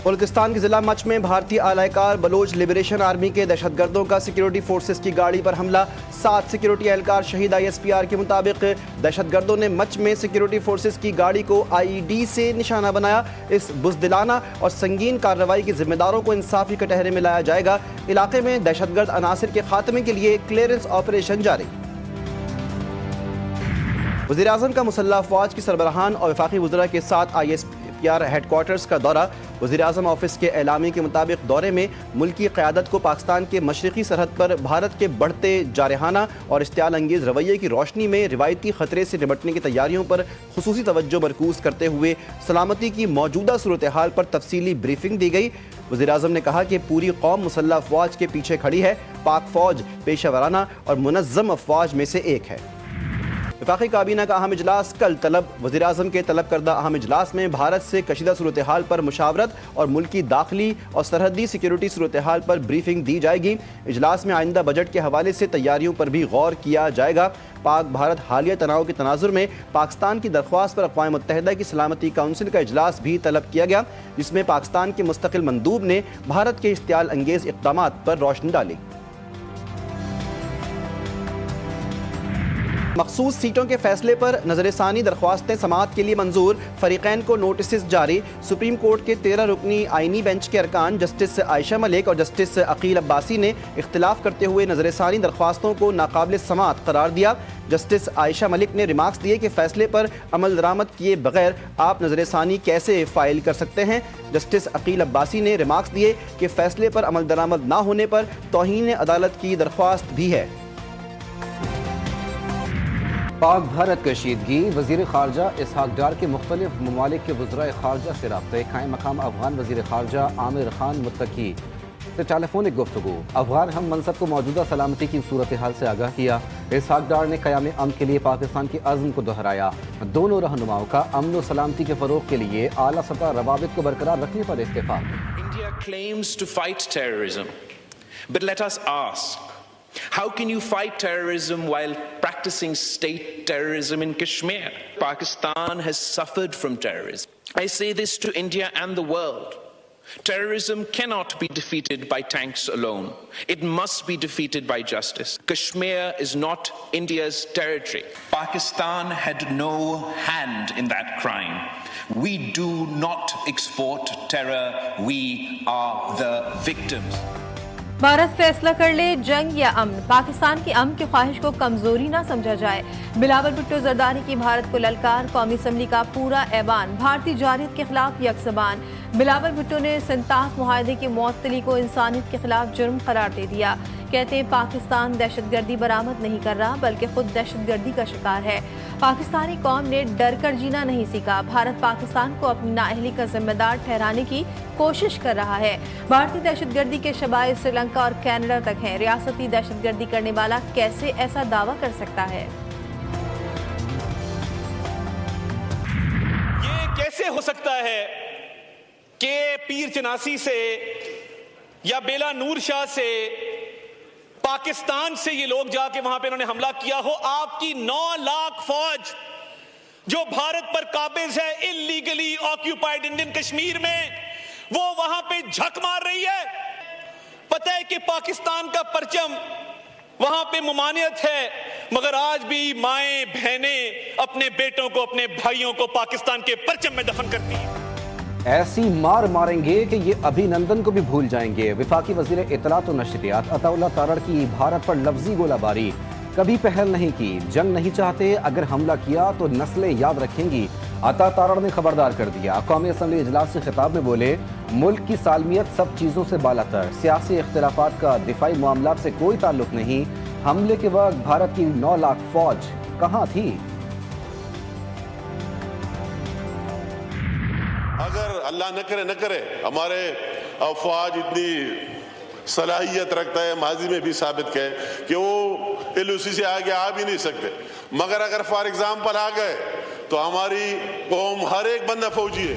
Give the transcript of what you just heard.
بلوچستان کے ضلع مچ میں بھارتی اعلی کار بلوچ لبریشن آرمی کے دہشت گردوں کا سیکیورٹی فورسز کی گاڑی پر حملہ، 7 سیکیورٹی اہلکار شہید۔ ISPR کے مطابق دہشت گردوں نے مچ میں سیکیورٹی فورسز کی گاڑی کو IED سے نشانہ بنایا۔ اس بزدلانہ اور سنگین کارروائی کے ذمہ داروں کو انصافی کٹہرے میں لایا جائے گا۔ علاقے میں دہشت گرد عناصر کے خاتمے کے لیے کلیئرنس آپریشن جاری۔ وزیراعظم کا مسلح افواج کی سربراہان اور وفاقی وزراء کے ساتھ ISPR ہیڈ کوارٹرز کا دورہ۔ وزیراعظم آفس کے اعلامیے کے مطابق دورے میں ملکی قیادت کو پاکستان کے مشرقی سرحد پر بھارت کے بڑھتے جارحانہ اور اشتعال انگیز رویے کی روشنی میں روایتی خطرے سے نمٹنے کی تیاریوں پر خصوصی توجہ مرکوز کرتے ہوئے سلامتی کی موجودہ صورتحال پر تفصیلی بریفنگ دی گئی۔ وزیراعظم نے کہا کہ پوری قوم مسلح افواج کے پیچھے کھڑی ہے۔ پاک فوج پیشہ ورانہ اور منظم افواج میں سے ایک ہے۔ وفاقی کابینہ کا اہم اجلاس کل طلب۔ وزیراعظم کے طلب کردہ اہم اجلاس میں بھارت سے کشیدہ صورتحال پر مشاورت اور ملکی داخلی اور سرحدی سیکیورٹی صورتحال پر بریفنگ دی جائے گی۔ اجلاس میں آئندہ بجٹ کے حوالے سے تیاریوں پر بھی غور کیا جائے گا۔ پاک بھارت حالیہ تناؤ کے تناظر میں پاکستان کی درخواست پر اقوام متحدہ کی سلامتی کونسل کا اجلاس بھی طلب کیا گیا، جس میں پاکستان کے مستقل مندوب نے بھارت کے اشتعال انگیز اقدامات پر روشنی ڈالی۔ مخصوص سیٹوں کے فیصلے پر نظر ثانی درخواستیں سماعت کے لیے منظور، فریقین کو نوٹسز جاری۔ سپریم کورٹ کے 13 رکنی آئینی بینچ کے ارکان جسٹس عائشہ ملک اور جسٹس عقیل عباسی نے اختلاف کرتے ہوئے نظر ثانی درخواستوں کو ناقابل سماعت قرار دیا۔ جسٹس عائشہ ملک نے ریمارکس دیے کہ فیصلے پر عمل درآمد کیے بغیر آپ نظر ثانی کیسے فائل کر سکتے ہیں۔ جسٹس عقیل عباسی نے ریمارکس دیے کہ فیصلے پر عمل درآمد نہ ہونے پر توہین عدالت کی درخواست بھی ہے۔ پاک بھارت کشیدگی، وزیر خارجہ اسحاق ڈار کے مختلف ممالک کے وزراء خارجہ سے رابطے، قائم مقام افغان وزیر خارجہ عامر خان متقی سے ٹیلی فونک گفتگو۔ افغان ہم منصب کو موجودہ سلامتی کی صورتحال سے آگاہ کیا۔ اسحاق ڈار نے قیام امن کے لیے پاکستان کے عزم کو دہرایا۔ دونوں رہنماؤں کا امن و سلامتی کے فروغ کے لیے اعلیٰ سطح روابط کو برقرار رکھنے پر اتفاق۔ India claims to fight terrorism, but let us ask, how can you fight terrorism while practicing state terrorism in Kashmir? Pakistan has suffered from terrorism. I say this to India and the world. Terrorism cannot be defeated by tanks alone. It must be defeated by justice. Kashmir is not India's territory. Pakistan had no hand in that crime. We do not export terror. We are the victims. Bharat فیصلہ کر لے جنگ یا امن، پاکستان کی امن کی خواہش کو کمزوری نہ سمجھا جائے۔ بلاول بھٹو زرداری کی بھارت کو للکار، قومی اسمبلی کا پورا ایوان بھارتی جارحیت کے خلاف یک زبان۔ بلاول بھٹو نے سنتاس معاہدے کی معطلی کو انسانیت کے خلاف جرم قرار دے دیا۔ کہتے ہیں پاکستان دہشت گردی برآمد نہیں کر رہا بلکہ خود دہشت گردی کا شکار ہے۔ پاکستانی قوم نے ڈر کر جینا نہیں سیکھا۔ بھارت پاکستان کو اپنی نااہلی کا ذمہ دار ٹھہرانے کی کوشش کر رہا ہے۔ بھارتی دہشت گردی کے شبائے سری لنکا اور کینیڈا تک ہیں۔ ریاستی دہشت گردی کرنے والا کیسے ایسا دعویٰ کر سکتا ہے؟ یہ کیسے ہو سکتا ہے کہ پیر چناسی سے یا بیلا نور شاہ سے پاکستان سے یہ لوگ جا کے وہاں پہ انہوں نے حملہ کیا ہو؟ آپ کی 9 لاکھ فوج جو بھارت پر قابض ہے اللیگلی آکیوپائڈ انڈین کشمیر میں، وہ وہاں پہ جھک مار رہی ہے۔ پتہ ہے کہ پاکستان کا پرچم وہاں پہ ممانعت ہے، مگر آج بھی مائیں بہنیں اپنے بیٹوں کو، اپنے بھائیوں کو پاکستان کے پرچم میں دفن کرتی ہیں۔ ایسی مار ماریں گے کہ یہ ابھی نندن کو بھی بھول جائیں گے۔ وفاقی وزیر اطلاعات و نشریات عطا اللہ تارڑ کی بھارت پر لفظی گولہ باری، کبھی پہل نہیں کی، جنگ نہیں چاہتے، اگر حملہ کیا تو نسلیں یاد رکھیں گی۔ عطا تارڑ نے خبردار کر دیا۔ قومی اسمبلی اجلاس سے خطاب میں بولے، ملک کی سالمیت سب چیزوں سے بالاتر، سیاسی اختلافات کا دفاعی معاملات سے کوئی تعلق نہیں۔ حملے کے وقت بھارت کی 9 لاکھ فوج کہاں تھی؟ اگر اللہ نہ کرے ہمارے افواج اتنی صلاحیت رکھتا ہے، ماضی میں بھی ثابت کہ وہ LOC سے آگے آ بھی نہیں سکتے، مگر اگر فار ایگزامپل آ گئے تو ہماری قوم ہر ایک بندہ فوجی ہے۔